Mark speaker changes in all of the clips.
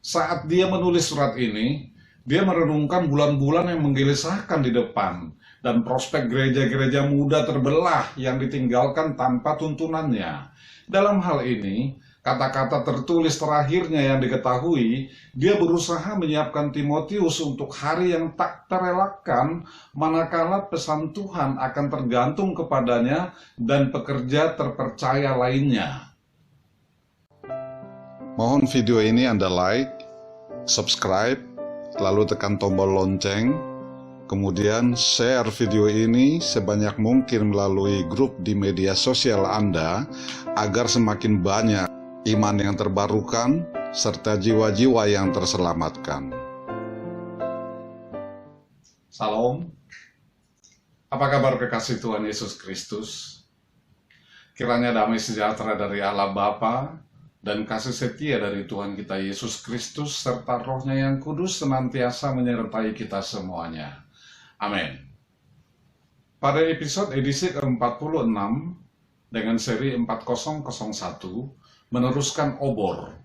Speaker 1: Saat dia menulis surat ini, dia merenungkan bulan-bulan yang menggelisahkan di depan dan prospek gereja-gereja muda terbelah yang ditinggalkan tanpa tuntunannya. Dalam hal ini, kata-kata tertulis terakhirnya yang diketahui, dia berusaha menyiapkan Timotius untuk hari yang tak terelakkan, manakala pesan Tuhan akan tergantung kepadanya dan pekerja terpercaya lainnya.
Speaker 2: Mohon video ini Anda like, subscribe, lalu tekan tombol lonceng, kemudian share video ini sebanyak mungkin melalui grup di media sosial Anda, agar semakin banyak iman yang terbarukan, serta jiwa-jiwa yang terselamatkan.
Speaker 1: Salam. Apa kabar kekasih Tuhan Yesus Kristus? Kiranya damai sejahtera dari Allah Bapa dan kasih setia dari Tuhan kita Yesus Kristus serta Roh-Nya yang kudus senantiasa menyertai kita semuanya. Amin. Pada episode edisi ke-46 dengan seri 4001 meneruskan obor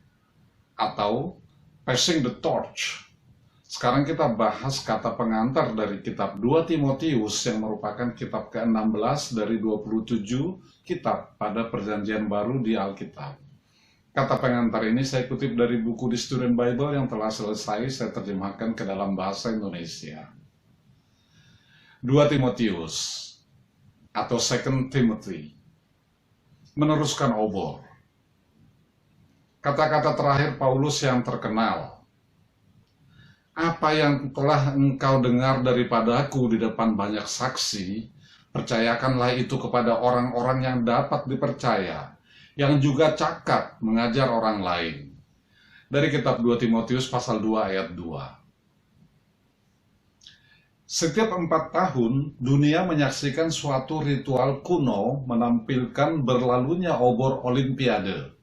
Speaker 1: atau Passing the Torch. Sekarang kita bahas kata pengantar dari kitab 2 Timotius yang merupakan kitab ke-16 dari 27 kitab pada Perjanjian Baru di Alkitab. Kata pengantar ini saya kutip dari buku di Student Bible yang telah selesai saya terjemahkan ke dalam bahasa Indonesia. 2 Timotius atau 2 Timothy meneruskan obor. Kata-kata terakhir Paulus yang terkenal. Apa yang telah engkau dengar daripadaku di depan banyak saksi, percayakanlah itu kepada orang-orang yang dapat dipercaya, yang juga cakap mengajar orang lain. Dari kitab 2 Timotius pasal 2 ayat 2. Setiap 4 tahun, dunia menyaksikan suatu ritual kuno menampilkan berlalunya obor Olimpiade.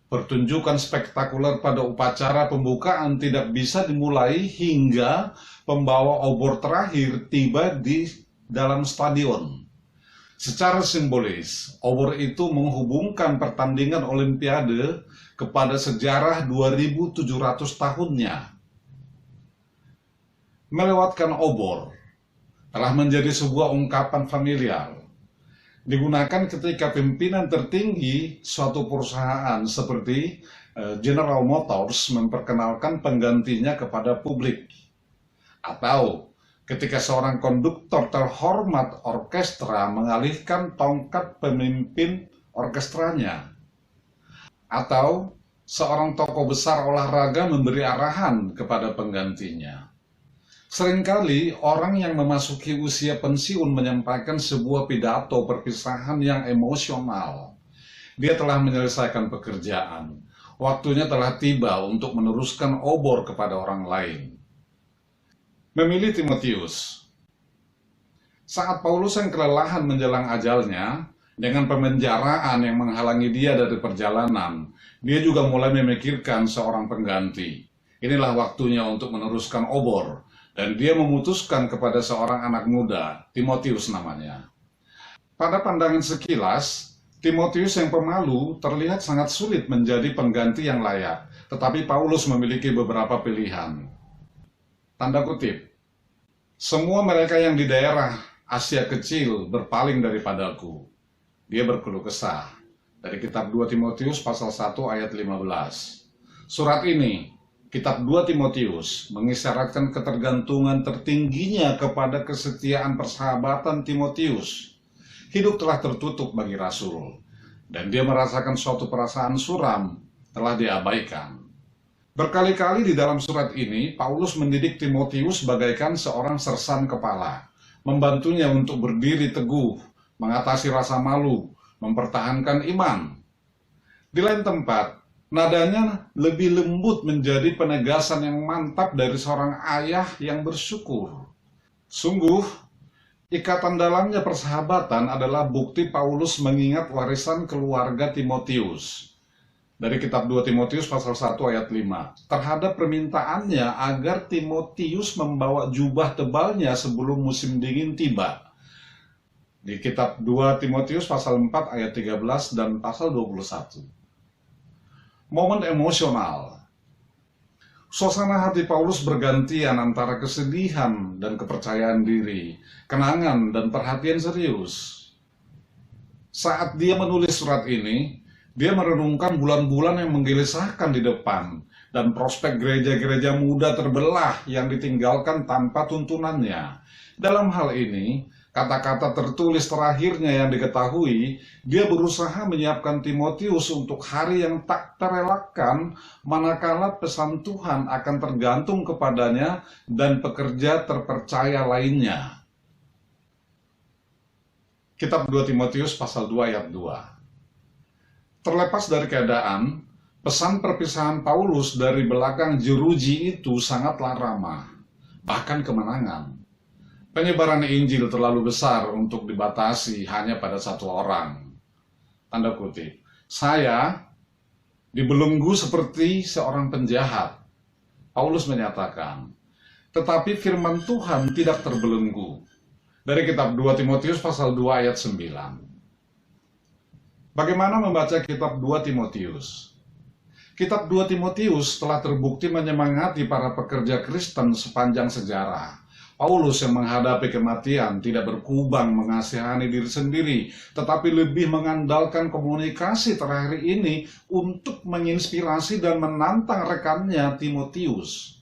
Speaker 1: Pertunjukan spektakuler pada upacara pembukaan tidak bisa dimulai hingga pembawa obor terakhir tiba di dalam stadion. Secara simbolis, obor itu menghubungkan pertandingan Olimpiade kepada sejarah 2700 tahunnya. Melewatkan obor telah menjadi sebuah ungkapan familiar. Digunakan ketika pimpinan tertinggi suatu perusahaan seperti General Motors memperkenalkan penggantinya kepada publik. Atau ketika seorang konduktor terhormat orkestra mengalihkan tongkat pemimpin orkestranya. Atau seorang tokoh besar olahraga memberi arahan kepada penggantinya. Seringkali orang yang memasuki usia pensiun menyampaikan sebuah pidato perpisahan yang emosional. Dia telah menyelesaikan pekerjaan. Waktunya telah tiba untuk meneruskan obor kepada orang lain. Memilih Timotius. Saat Paulus yang kelelahan menjelang ajalnya, dengan pemenjaraan yang menghalangi dia dari perjalanan, dia juga mulai memikirkan seorang pengganti. Inilah waktunya untuk meneruskan obor, dan dia memutuskan kepada seorang anak muda, Timotius namanya. Pada pandangan sekilas, Timotius yang pemalu terlihat sangat sulit menjadi pengganti yang layak, tetapi Paulus memiliki beberapa pilihan. Tanda kutip, semua mereka yang di daerah Asia Kecil berpaling daripadaku. Dia berkeluh kesah. Dari kitab 2 Timotius pasal 1 ayat 15. Surat ini, kitab 2 Timotius, mengisyaratkan ketergantungan tertingginya kepada kesetiaan persahabatan Timotius. Hidup telah tertutup bagi Rasul, dan dia merasakan suatu perasaan suram telah diabaikan. Berkali-kali di dalam surat ini, Paulus mendidik Timotius bagaikan seorang sersan kepala, membantunya untuk berdiri teguh, mengatasi rasa malu, mempertahankan iman. Di lain tempat, nadanya lebih lembut menjadi penegasan yang mantap dari seorang ayah yang bersyukur. Sungguh, ikatan dalamnya persahabatan adalah bukti Paulus mengingat warisan keluarga Timotius. Dari kitab 2 Timotius pasal 1 ayat 5, terhadap permintaannya agar Timotius membawa jubah tebalnya sebelum musim dingin tiba. Di kitab 2 Timotius pasal 4 ayat 13 dan pasal 21. Momen emosional Suasana hati Paulus bergantian antara kesedihan dan kepercayaan diri, kenangan dan perhatian serius. Saat dia menulis surat ini, dia merenungkan bulan-bulan yang menggelisahkan di depan dan prospek gereja-gereja muda terbelah yang ditinggalkan tanpa tuntunannya. Dalam hal ini, kata-kata tertulis terakhirnya yang diketahui, dia berusaha menyiapkan Timotius untuk hari yang tak terelakkan, manakala pesan Tuhan akan tergantung kepadanya dan pekerja terpercaya lainnya. Kitab 2 Timotius pasal 2 ayat 2. Terlepas dari keadaan, pesan perpisahan Paulus dari belakang jeruji itu sangatlah ramah, bahkan kemenangan. Penyebaran Injil terlalu besar untuk dibatasi hanya pada satu orang. Tanda kutip, saya dibelenggu seperti seorang penjahat. Paulus menyatakan, tetapi firman Tuhan tidak terbelenggu. Dari kitab 2 Timotius pasal 2 ayat 9. Bagaimana membaca kitab 2 Timotius? Kitab 2 Timotius telah terbukti menyemangati para pekerja Kristen sepanjang sejarah. Paulus yang menghadapi kematian tidak berkubang mengasihani diri sendiri, tetapi lebih mengandalkan komunikasi terakhir ini untuk menginspirasi dan menantang rekannya Timotius.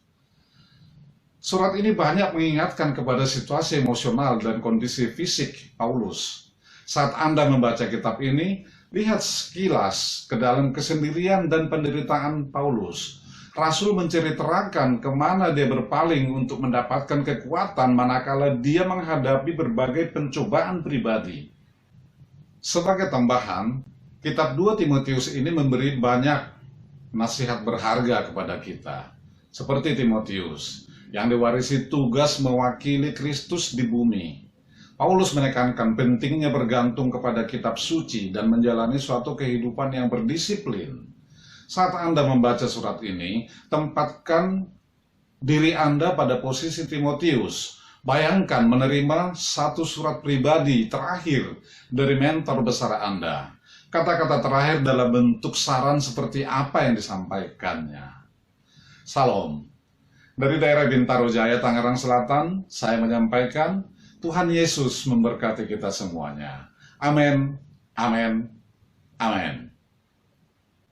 Speaker 1: Surat ini banyak mengingatkan kepada situasi emosional dan kondisi fisik Paulus. Saat Anda membaca kitab ini, lihat sekilas ke dalam kesendirian dan penderitaan Paulus. Rasul menceritakan kemana dia berpaling untuk mendapatkan kekuatan manakala dia menghadapi berbagai pencobaan pribadi. Sebagai tambahan, kitab 2 Timotius ini memberi banyak nasihat berharga kepada kita. Seperti Timotius, yang diwarisi tugas mewakili Kristus di bumi. Paulus menekankan pentingnya bergantung kepada kitab suci dan menjalani suatu kehidupan yang berdisiplin. Saat Anda membaca surat ini, tempatkan diri Anda pada posisi Timotius. Bayangkan menerima satu surat pribadi terakhir dari mentor besar Anda. Kata-kata terakhir dalam bentuk saran seperti apa yang disampaikannya. Salam. Dari daerah Bintaro Jaya, Tangerang Selatan, saya menyampaikan, Tuhan Yesus memberkati kita semuanya. Amin, amin, amin.